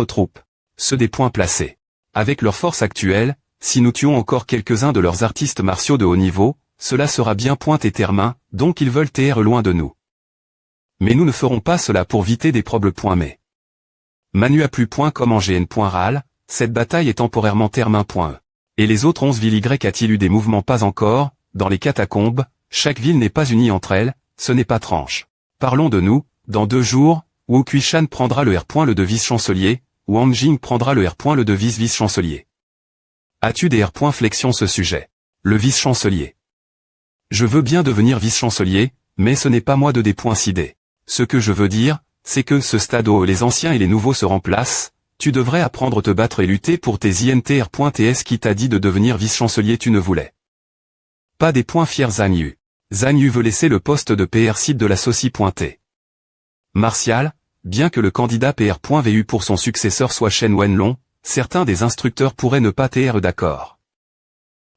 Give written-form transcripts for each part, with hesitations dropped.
troupes. Ceux des points placés. Avec leur force actuelle, si nous tuons encore quelques-uns de leurs artistes martiaux de haut niveau, cela sera bien point et termin, donc ils veulent TR loin de nous. Mais nous ne ferons pas cela pour viter des probes points mais. Manu a plus point comme en GN.ral, cette bataille est temporairement termin.e. Et les autres 11 villes Y a-t-il eu des mouvements pas encore, dans les catacombes, chaque ville n'est pas unie entre elles, ce n'est pas tranche. Parlons de nous, dans 2 jours, Wu Kuishan prendra le R. le de vice-chancelier, Wang Jing prendra le R. le de vice-vice-chancelier. As-tu des R. flexion ce sujet? Le vice-chancelier. Je veux bien devenir vice-chancelier, mais ce n'est pas moi de décider. Ce que je veux dire, c'est que ce stade où les anciens et les nouveaux se remplacent, tu devrais apprendre te battre et lutter pour tes INTR.TS qui t'a dit de devenir vice-chancelier tu ne voulais. Pas des points fiers Zhang Yu. Zhang Yu veut laisser le poste de PR site de la Soci.T. Martial, bien que le candidat PR.VU pour son successeur soit Shen Wenlong, certains des instructeurs pourraient ne pas TR d'accord.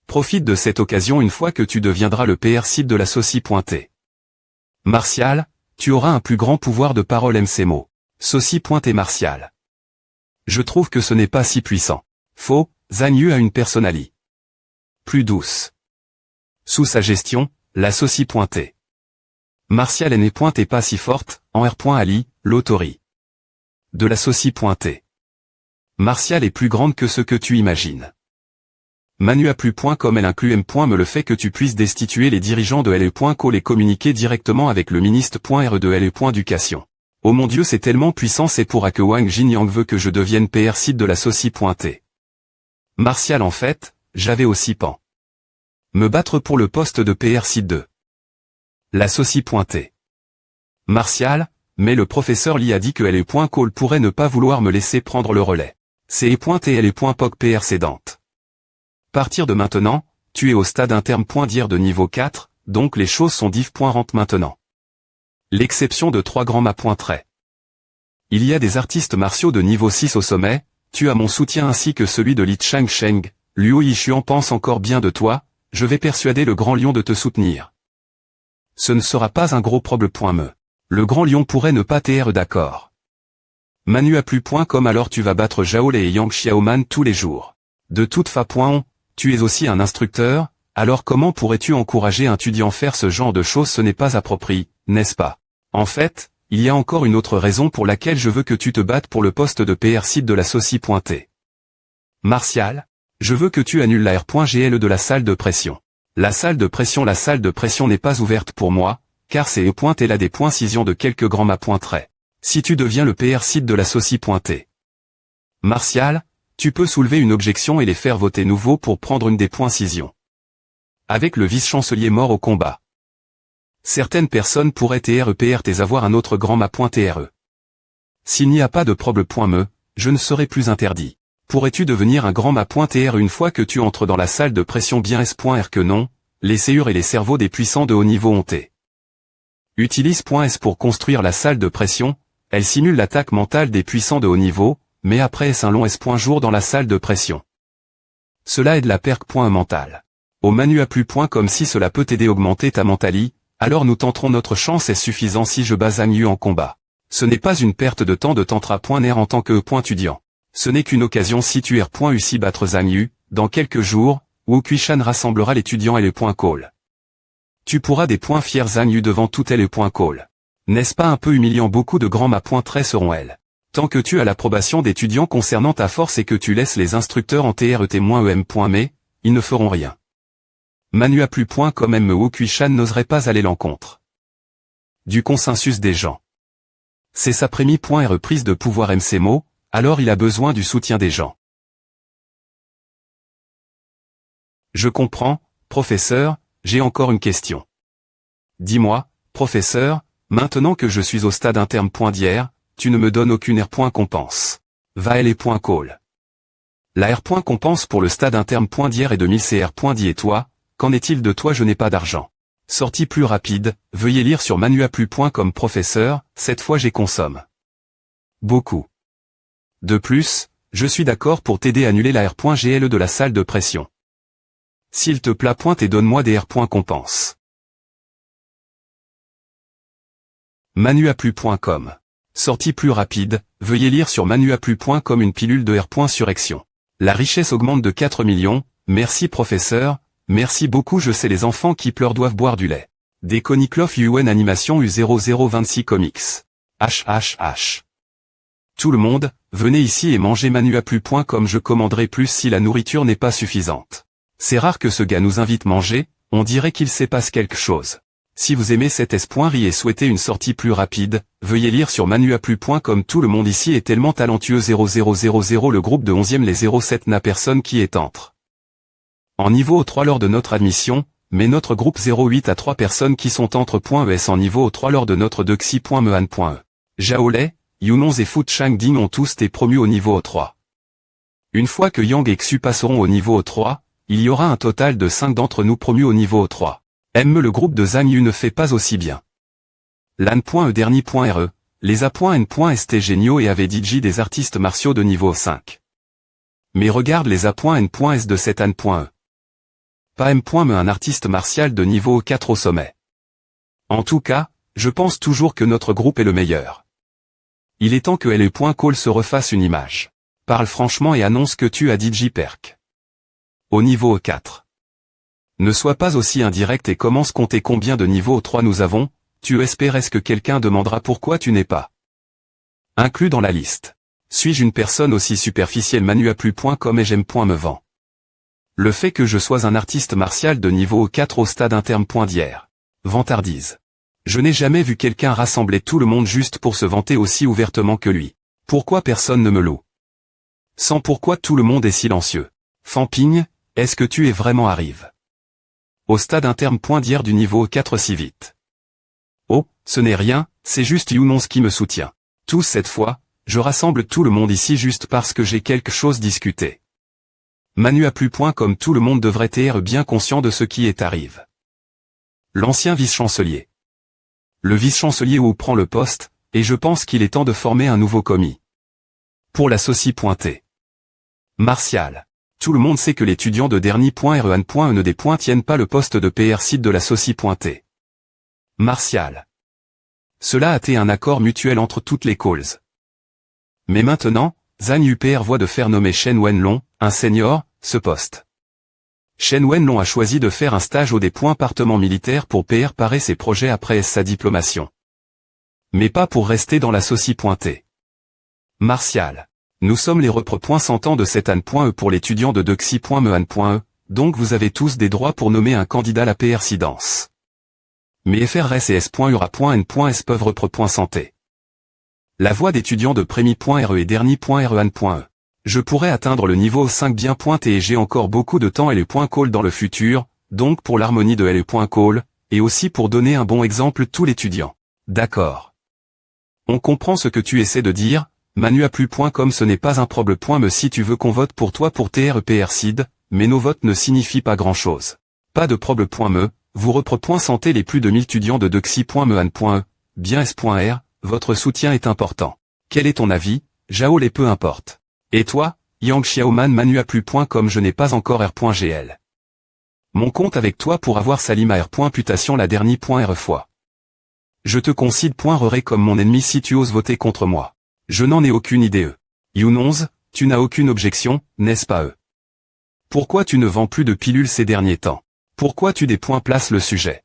Profite de cette occasion une fois que tu deviendras le PR site de la Soci.T. Martial, tu auras un plus grand pouvoir de parole MC-Mo. Soci.T Martial. Je trouve que ce n'est pas si puissant. Faux, Zhang Yu a une personnalité plus douce. Sous sa gestion, la Soci.T. Martial n'est pas si forte, en R.Ali, l'autori. De la Soci.T. Martial est plus grande que ce que tu imagines. Manu a plus point comme elle inclut M. me le fait que tu puisses destituer les dirigeants de LE.co les communiquer directement avec le ministre.re de LE.Éducation. Oh mon Dieu c'est tellement puissant c'est pour que Wang Jinyang veut que je devienne PR site de la Soci.T. Martial en fait, j'avais aussi pan. Me battre pour le poste de PR site 2. La Soci.T. Martial, mais le professeur Li a dit que LE.co pourrait ne pas vouloir me laisser prendre le relais. C'est E.T et LE.POC PR cédante. Partir de maintenant, tu es au stade interne.dir de niveau 4, donc les choses sont diff.rente maintenant. L'exception de 3 grands mâts.trait. Il y a des artistes martiaux de niveau 6 au sommet, tu as mon soutien ainsi que celui de Li Changsheng, Luo Yishuan pense encore bien de toi, je vais persuader le grand lion de te soutenir. Ce ne sera pas un gros problème. Le grand lion pourrait ne pas TR d'accord. Manu a plus point comme alors tu vas battre Zhao Lei et Yang Xiaoman tous les jours. De toute façon, tu es aussi un instructeur, alors comment pourrais-tu encourager un étudiant faire ce genre de choses ce n'est pas approprié, n'est-ce pas? En fait, il y a encore une autre raison pour laquelle je veux que tu te battes pour le poste de PR site de la Soci.T. Martial, je veux que tu annules la R.GL de la salle de pression. La salle de pression n'est pas ouverte pour moi, car c'est E.T là des points-cisions de quelques grands mâts.trait. Si tu deviens le PR site de la Soci.T. Martial, tu peux soulever une objection et les faire voter nouveau pour prendre une des points-cisions. Avec le vice-chancelier mort au combat. Certaines personnes pourraient TREPRT avoir un autre grand mât.TRE. S'il n'y a pas de problème, je ne serai plus interdit. Pourrais-tu devenir un grand mât.TR une fois que tu entres dans la salle de pression bien S.R que non, les séures et les cerveaux des puissants de haut niveau ont été. Utilise .S pour construire la salle de pression, elle simule l'attaque mentale des puissants de haut niveau, mais après est un long S. Jour dans la salle de pression. Cela est de la perque mentale. Au manu à plus comme si cela peut t'aider à augmenter ta mentali, alors nous tenterons notre chance est suffisant si je bats Zhang Yu en combat. Ce n'est pas une perte de temps de tentera.ner en tant que étudiant. Ce n'est qu'une occasion si tu R.U battre Zhang Yu, dans quelques jours, Wu Kuishan rassemblera l'étudiant et le .call. Tu pourras des points fiers Zhang Yu devant tout le .call. N'est-ce pas un peu humiliant beaucoup de grands mât.traits seront elles. Tant que tu as l'approbation d'étudiants concernant ta force et que tu laisses les instructeurs en TRET-EM. Mais, ils ne feront rien. Manu a plus comme M. Wu Kuishan n'oserait pas aller l'encontre du consensus des gens. C'est sa prémie et reprise de pouvoir MC-Mo, alors il a besoin du soutien des gens. Je comprends, professeur, j'ai encore une question. Dis-moi, professeur, maintenant que je suis au stade interne.dir, tu ne me donnes aucune R.compense. Va L.call. La R.compense pour le stade interne.dir est de 1000 CR.di et toi, qu'en est-il de toi je n'ai pas d'argent. Sortie plus rapide, veuillez lire sur manuaplu.com professeur, cette fois j'ai consomme. Beaucoup. De plus, je suis d'accord pour t'aider à annuler la R.GL de la salle de pression. S'il te plaît et donne-moi des R.compense. manuaplu.com Sortie plus rapide, veuillez lire sur manuaplu.com une pilule de R. La richesse augmente de 4 millions, merci professeur, merci beaucoup je sais les enfants qui pleurent doivent boire du lait. Des Koniklof UN Animation U0026 Comics. HHH. Tout le monde, venez ici et mangez manuaplu.com je commanderai plus si la nourriture n'est pas suffisante. C'est rare que ce gars nous invite manger, on dirait qu'il se passe quelque chose. Si vous aimez cet S.ri et souhaitez une sortie plus rapide, veuillez lire sur manuaplu.com tout le monde ici est tellement talentueux 0000 le groupe de 11e les 07 n'a personne qui est entre. En niveau 3 lors de notre admission, mais notre groupe 08 a 3 personnes qui sont entre.es en niveau 3 lors de notre dexi.mehan.e. Jaolai, Younons et Foot Chang Ding ont tous été promus au niveau 3. Une fois que Yang et Xu passeront au niveau 3, il y aura un total de 5 d'entre nous promus au niveau 3. Le groupe de Zhang Yu ne fait pas aussi bien. Lan.e dernier.re, les A.N.st géniaux et avaient DJ des artistes martiaux de niveau 5. Mais regarde les A.N.s de cet An.e. Pas M.me un artiste martial de niveau 4 au sommet. En tout cas, je pense toujours que notre groupe est le meilleur. Il est temps que LE.call se refasse une image. Parle franchement et annonce que tu as DJ Perk. Au niveau 4. Ne sois pas aussi indirect et commence compter combien de niveaux 3 nous avons, tu espères que quelqu'un demandera pourquoi tu n'es pas inclus dans la liste. Suis-je une personne aussi superficielle manuaplu.com et j'aime.me vend. Le fait que je sois un artiste martial de niveau 4 au stade interne.d'hier. Vantardise. Je n'ai jamais vu quelqu'un rassembler tout le monde juste pour se vanter aussi ouvertement que lui. Pourquoi personne ne me loue? Sans pourquoi tout le monde est silencieux. Famping, est-ce que tu es vraiment arrive? Au stade interne.d'hier du niveau 4 si vite. Oh, ce n'est rien, c'est juste Younons qui me soutient. Tous cette fois, je rassemble tout le monde ici juste parce que j'ai quelque chose discuté. Manuaplu.com tout le monde devrait être bien conscient de ce qui est arrive. L'ancien vice-chancelier. Le vice-chancelier où prend le poste, et je pense qu'il est temps de former un nouveau commis. Pour la Soci.t. Martial. Tout le monde sait que l'étudiant de dernier.re1.e tiennent pas le poste de PR site de la Soci.t. Martial. Cela a été un accord mutuel entre toutes les calls. Mais maintenant, Zhang Yu voit de faire nommer Shen Wenlong, un senior, ce poste. Shen Wenlong a choisi de faire un stage au département militaire pour préparer ses projets après sa diplomation. Mais pas pour rester dans la Soci.t. Martial. Nous sommes les repre.100 de cet An.e pour l'étudiant de dexi.mehan.e, donc vous avez tous des droits pour nommer un candidat à la PR-sidence. Mais FRS et S.ura.n.s peuvent repre.santé. La voix d'étudiant de Prémi.re et Dernier.re1.e. Je pourrais atteindre le niveau 5 bien pointé et j'ai encore beaucoup de temps LE.call dans le futur, donc pour l'harmonie de LE.call, et aussi pour donner un bon exemple tout l'étudiant. D'accord. On comprend ce que tu essaies de dire, manuaplu.com ce n'est pas un problème. Si tu veux qu'on vote pour toi pour TREPRCID, mais nos votes ne signifient pas grand-chose. Pas de problème. Vous repre.santé les plus de 1000 étudiants de dexi.mehan.e, bien S.R, votre soutien est important. Quel est ton avis, Jao les peu importe. Et toi, Yang Xiaoman manuaplu.com je n'ai pas encore R.gl. Mon compte avec toi pour avoir Salim à R.putation la dernière.r fois. Je te concide.re comme mon ennemi si tu oses voter contre moi. Je n'en ai aucune idée. Younons, tu n'as aucune objection, n'est-ce pas Pourquoi tu ne vends plus de pilules ces derniers temps? Pourquoi tu place le sujet?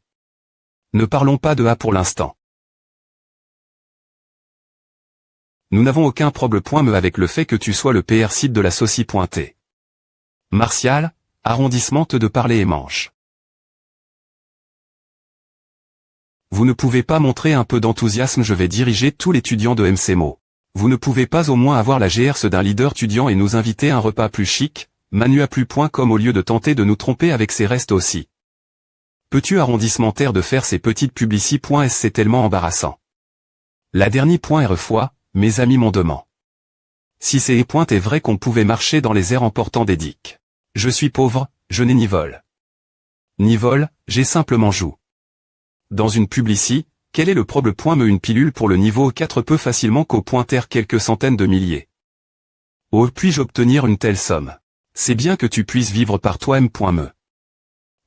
Ne parlons pas de A pour l'instant. Nous n'avons aucun problème avec le fait que tu sois le PR site de la Soci.t. Martial, arrondissement de parler et manche. Vous ne pouvez pas montrer un peu d'enthousiasme? Je vais diriger tout l'étudiant de MCMO. Vous ne pouvez pas au moins avoir la GRC d'un leader étudiant et nous inviter à un repas plus chic, manuaplu.com au lieu de tenter de nous tromper avec ses restes aussi. Peux-tu arrondissementaire de faire ces petites publicités.s c'est tellement embarrassant. La dernière.re fois, mes amis m'ont demandé. Si c'est est vrai qu'on pouvait marcher dans les airs en portant des dicks. Je suis pauvre, je n'ai ni vol. Ni vol, j'ai simplement joue. Dans une publicité, quel est le problème? Une pilule pour le niveau 4 peut facilement qu'au pointer quelques centaines de milliers. Oh, puis-je obtenir une telle somme? C'est bien que tu puisses vivre par toi-même.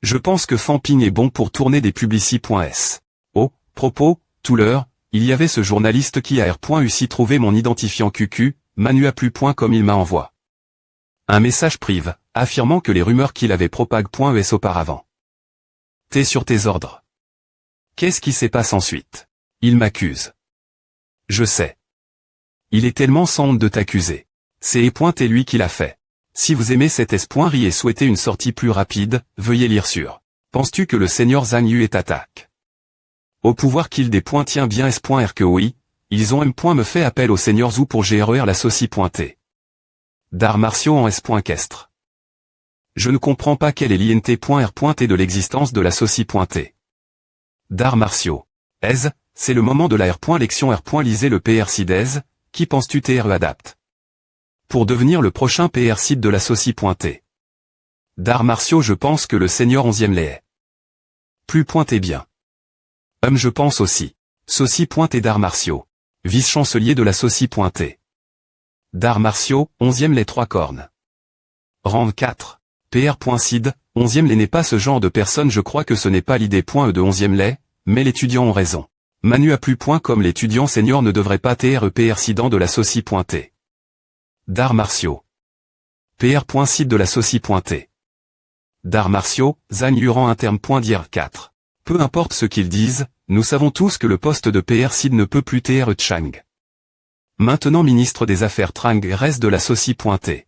Je pense que Famping est bon pour tourner des publicités.s. Oh, propos, tout l'heure, il y avait ce journaliste qui a R.U.C. trouvé mon identifiant QQ, manuaplu.com il m'a envoie un message privé, affirmant que les rumeurs qu'il avait propag.es auparavant. T'es sur tes ordres. Qu'est-ce qui se passe ensuite? Il m'accuse. Je sais. Il est tellement sans honte de t'accuser. C'est et lui qui l'a fait. Si vous aimez cet S.ri et souhaitez une sortie plus rapide, veuillez lire sur. Penses-tu que le seigneur Zhang Yu est attaque? Au pouvoir qu'il des points tient bien S.R que oui, ils ont me fait appel au seigneur Zhu pour GRER la saucie.t. D'arts martiaux en S.Questre. Je ne comprends pas quel est l'INT.R.T de l'existence de la saucie.t. D'arts martiaux. C'est le moment de la R.Lection R. Lisez le PR Sidez, qui penses-tu TRE adapte? Pour devenir le prochain PR site de la saucie.t. D'arts martiaux je pense que le seigneur 11e l'est. Plus pointé bien. Je pense aussi. Saucie.t d'arts martiaux. Vice-chancelier de la saucie.t. D'arts martiaux, 11e les 3 cornes. Rang 4. PR.sid, 11e les n'est pas ce genre de personne je crois que ce n'est pas l'idée.e de 11e les, mais l'étudiant ont raison. Manuaplu.com l'étudiant senior ne devrait pas PR-sident de la saucie.t. D'arts martiaux. PR.sid de la saucie.t. D'arts martiaux, Zhang Yu rang interne.dir 4. Peu importe ce qu'ils disent, nous savons tous que le poste de PR Sid ne peut plus TR Chang. Maintenant ministre des Affaires Trang reste de la saucie.t.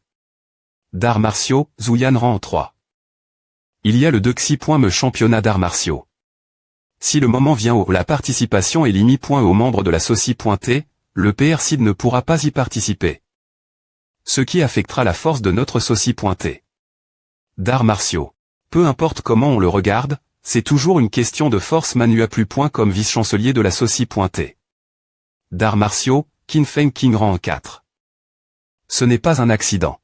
D'arts martiaux, Zouyan rang 3. Il y a le Dexi.me championnat d'arts martiaux. Si le moment vient où la participation est limitée aux membres de la saucie.t, le PR Sid ne pourra pas y participer. Ce qui affectera la force de notre saucie.t. D'arts martiaux. Peu importe comment on le regarde, c'est toujours une question de force manuaplu.com vice-chancelier de la saucie.t. D'arts martiaux, Qin Feng King rang 4. Ce n'est pas un accident.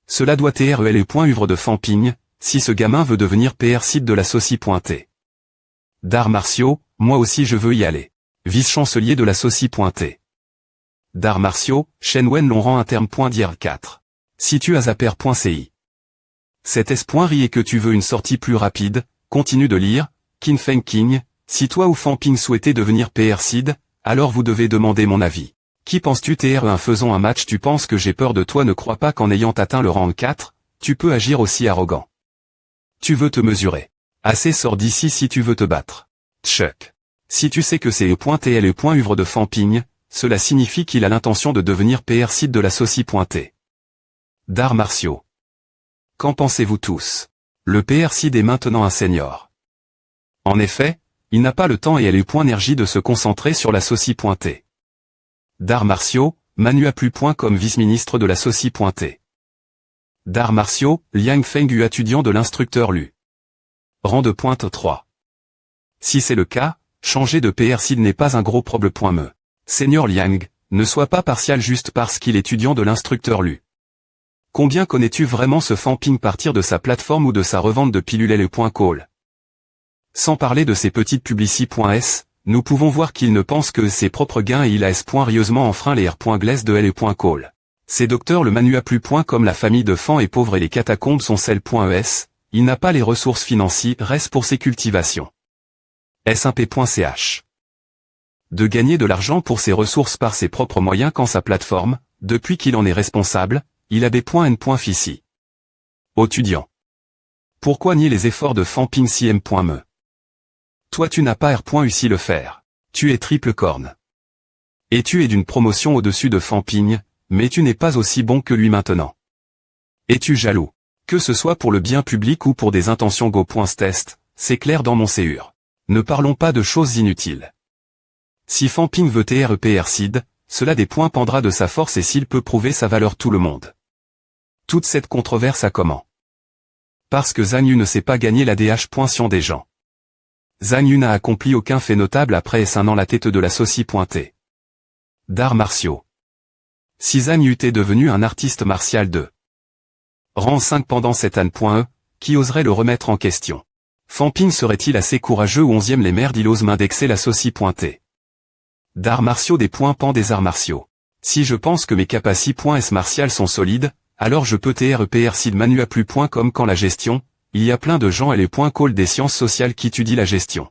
Cela doit être le point uvre de Famping, si ce gamin veut devenir PR site de la saucie.t. D'arts martiaux, moi aussi je veux y aller. Vice-chancelier de la saucie.t. D'arts martiaux, Shen Wen long rang interne.dir 4. Si tu as zapper.ci. Cet S.ri et que tu veux une sortie plus rapide, continue de lire, Qin Feng King, si toi ou Famping souhaitez devenir PR Sid, alors vous devez demander mon avis. Qui penses-tu TR1 faisons un match tu penses que j'ai peur de toi ne crois pas qu'en ayant atteint le rang 4, tu peux agir aussi arrogant. Tu veux te mesurer. Assez sors d'ici si tu veux te battre. Tchuck. Si tu sais que c'est le uvre de Famping, cela signifie qu'il a l'intention de devenir PR site de la saucie.t. D'arts martiaux. Qu'en pensez-vous tous? Le PR site est maintenant un senior. En effet, il n'a pas le temps et énergie de se concentrer sur la saucie.t. D'arts martiaux, manuaplu.com vice-ministre de la saucie.t. D'arts martiaux, Liang Fengyu étudiant de l'instructeur Lu. Rang de pointe 3. Si c'est le cas, changer de PR Sid n'est pas un gros problème. Seigneur Liang, ne sois pas partial juste parce qu'il est étudiant de l'instructeur Lu. Combien connais-tu vraiment ce Famping partir de sa plateforme ou de sa revente de pilules.call? Sans parler de ses petites publici.s, nous pouvons voir qu'il ne pense que ses propres gains et il a rieusement enfreint les R.Glace de L.call. C'est docteur le manuaplu.com la famille de Fan est pauvre et les catacombes sont celles.es, il n'a pas les ressources financières reste pour ses cultivations. S1p.ch. De gagner de l'argent pour ses ressources par ses propres moyens quand sa plateforme, depuis qu'il en est responsable, il a B.N.Fici. Étudiant. Pourquoi nier les efforts de Famping CM.me? Toi tu n'as pas R.U.C. le faire. Tu es triple corne. Et tu es d'une promotion au-dessus de Famping, mais tu n'es pas aussi bon que lui maintenant. Es-tu jaloux? Que ce soit pour le bien public ou pour des intentions go.test, c'est clair dans mon CUR. Ne parlons pas de choses inutiles. Si Famping veut TREPR Sid, cela dépendra de sa force et s'il peut prouver sa valeur tout le monde. Toute cette controverse a comment? Parce que Zhang Yu ne sait pas gagner la DH. Des gens. Zhang Yu n'a accompli aucun fait notable après un an la tête de la saucie.t. D'arts martiaux. Si Zhang Yu était devenu un artiste martial de rang 5 pendant cette année.e, qui oserait le remettre en question? Famping serait-il assez courageux ou 11e les merdes il ose m'indexer la saucie.t. D'arts martiaux des points pan des arts martiaux. Si je pense que mes capacités.s martiales sont solides, alors je peux TREPR Sid manuaplu.com quand la gestion, il y a plein de gens et les points call des sciences sociales qui étudient la gestion.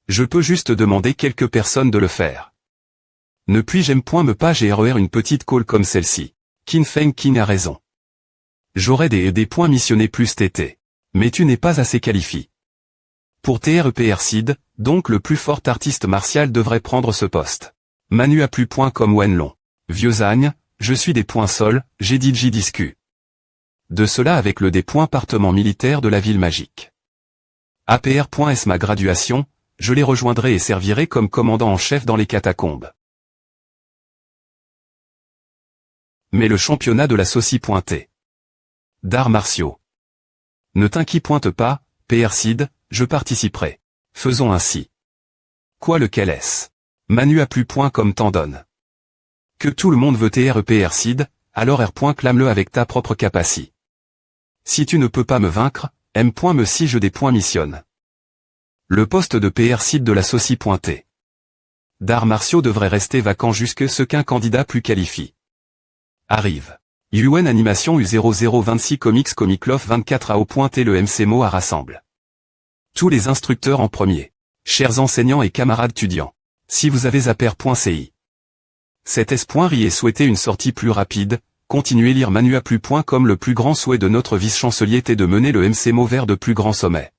Je peux juste demander quelques personnes de le faire. Ne puis-je me pas GRER une petite call comme celle-ci. Qin Feng Qin a raison. J'aurais des points missionnés plus TT. Mais tu n'es pas assez qualifié. Pour TREPR Seed, donc le plus fort artiste martial devrait prendre ce poste. Manu a plus point comme Wenlong. Vieux Zagne, je suis des points sol, j'ai dit discu. De cela avec le département militaire de la ville magique. APR.S ma graduation, je les rejoindrai et servirai comme commandant en chef dans les catacombes. Mais le championnat de la saucie pointée. D'arts martiaux. Ne t'inquiète pas, PR Seed, je participerai. Faisons ainsi. Quoi lequel est-ce? Manu a plus point comme t'en donne. Que tout le monde veut TREPR Seed, alors R. Clame-le avec ta propre capacité. Si tu ne peux pas me vaincre, M. me si je des points missionne. Le poste de PR Seed de la saucie pointée. D'arts martiaux devrait rester vacant jusque ce qu'un candidat plus qualifie. Arrive. UN Animation U0026 Comic Love 24 à pointé le MCMO à rassemble. Tous les instructeurs en premier. Chers enseignants et camarades étudiants. Si vous avez APR.ci. Cet S.ri et souhaité une sortie plus rapide, continuez lire Manu a plus point comme le plus grand souhait de notre vice-chancelier était de mener le MCMO vers de plus grands sommets.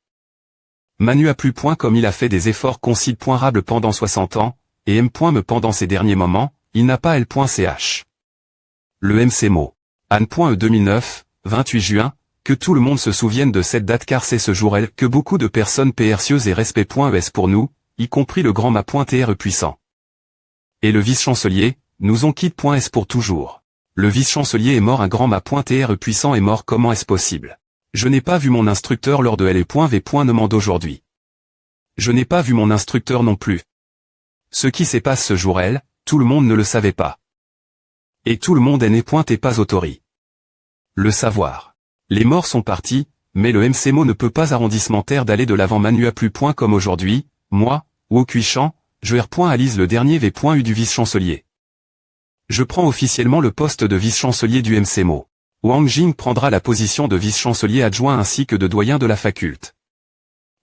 Manu a plus point comme il a fait des efforts considérables pendant 60 ans, et M. me pendant ces derniers moments, il n'a pas L.ch. Le MCMO. Anne.e 2009, 28 juin, que tout le monde se souvienne de cette date car c'est ce jour que beaucoup de personnes précieuses et respect.es pour nous, y compris le grand ma.tr puissant. Et le vice-chancelier, nous on quitte.s pour toujours. Le vice-chancelier est mort, un grand ma.tr puissant est mort, comment est-ce possible? Je n'ai pas vu mon instructeur lors de L.V. demande aujourd'hui. Je n'ai pas vu mon instructeur non plus. Ce qui s'est passé ce jour tout le monde ne le savait pas. Et tout le monde n'est pas autori. Le savoir. Les morts sont partis, mais le MCMO ne peut pas arrondissementaire d'aller de l'avant. Manu a plus point comme aujourd'hui, moi, ou au Cuichamp, je R.Alise le dernier V.U du vice-chancelier. Je prends officiellement le poste de vice-chancelier du MCMO. Wang Jing prendra la position de vice-chancelier adjoint ainsi que de doyen de la faculte.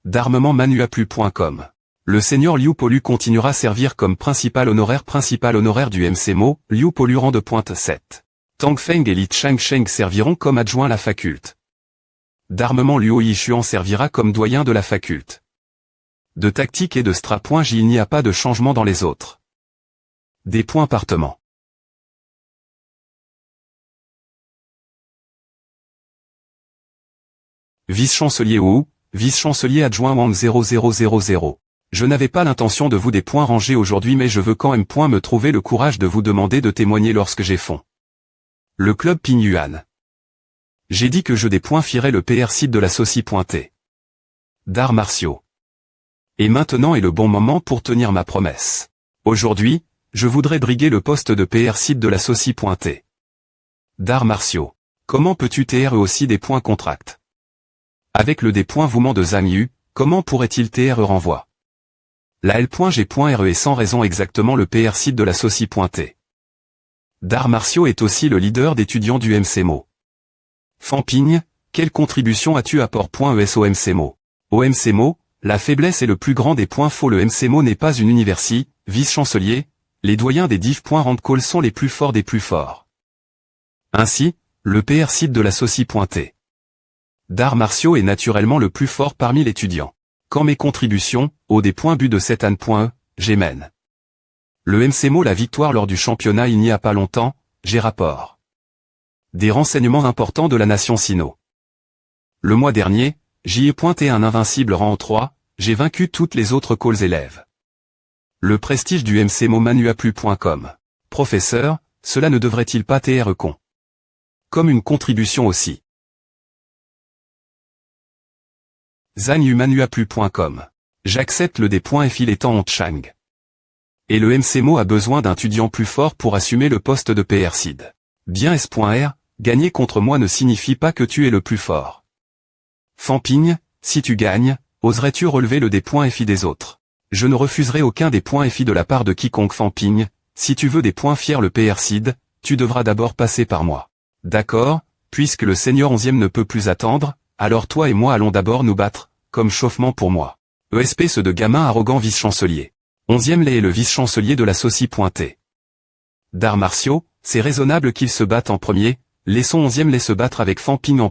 D'armement manuaplu.com. Le seigneur Liu Polu continuera à servir comme principal honoraire du MCMO, Liu Polu rang de pointe 7. Tang Feng et Li Changsheng serviront comme adjoint à la faculte. D'armement Luo Yishuan servira comme doyen de la faculte. De tactique et de strat.j il n'y a pas de changement dans les autres. Des points partement. Vice-chancelier Wu, vice-chancelier adjoint Wang 0000. Je n'avais pas l'intention de vous des points rangés aujourd'hui mais je veux quand même me trouver le courage de vous demander de témoigner lorsque j'ai fond. Le club Pingyuan. J'ai dit que je des points fierais le PR site de la saucie pointée. D'arts martiaux. Et maintenant est le bon moment pour tenir ma promesse. Aujourd'hui, je voudrais briguer le poste de PR site de la saucie pointée. D'arts martiaux. Comment peux-tu TRE aussi des points contract? Avec le des points vouement de Zhang Yu, comment pourrait-il TRE renvoi? La L.G.RE est sans raison exactement le PR site de la saucie pointée. D'arts martiaux est aussi le leader d'étudiants du MCMO. Fampigne, quelle contribution as-tu apport.es au MCMO? Au MCMO, la faiblesse est le plus grand des points faux. Le MCMO n'est pas une université, vice-chancelier, les doyens des div.randcall sont les plus forts des plus forts. Ainsi, le PR site de la saucie pointée. D'arts martiaux est naturellement le plus fort parmi l'étudiant. Quand mes contributions, au des points but de cette Anne.e, j'émène. Le MCMO la victoire lors du championnat il n'y a pas longtemps, j'ai rapport. Des renseignements importants de la nation Sino. Le mois dernier, j'y ai pointé un invincible rang 3, j'ai vaincu toutes les autres calls élèves. Le prestige du MCMO manuaplu.com. Professeur, cela ne devrait-il pas TR con? Comme une contribution aussi. Zhangyu-manuaplu.com. J'accepte le des points FI étant en Chang. Et le MCMO a besoin d'un étudiant plus fort pour assumer le poste de PR Seed. Bien S.R, gagner contre moi ne signifie pas que tu es le plus fort. Fampigne, si tu gagnes, oserais-tu relever le des points FI des autres? Je ne refuserai aucun des points FI de la part de quiconque. Fampigne, si tu veux des points fiers le PR Seed, tu devras d'abord passer par moi. D'accord, puisque le seigneur 11e ne peut plus attendre, alors toi et moi allons d'abord nous battre, comme chauffement pour moi. ESP ce de gamin arrogant vice-chancelier. 11e lait est le vice-chancelier de la Saucy pointé. D'arts martiaux, c'est raisonnable qu'ils se battent en premier, laissons 11e lait se battre avec Fan Ping en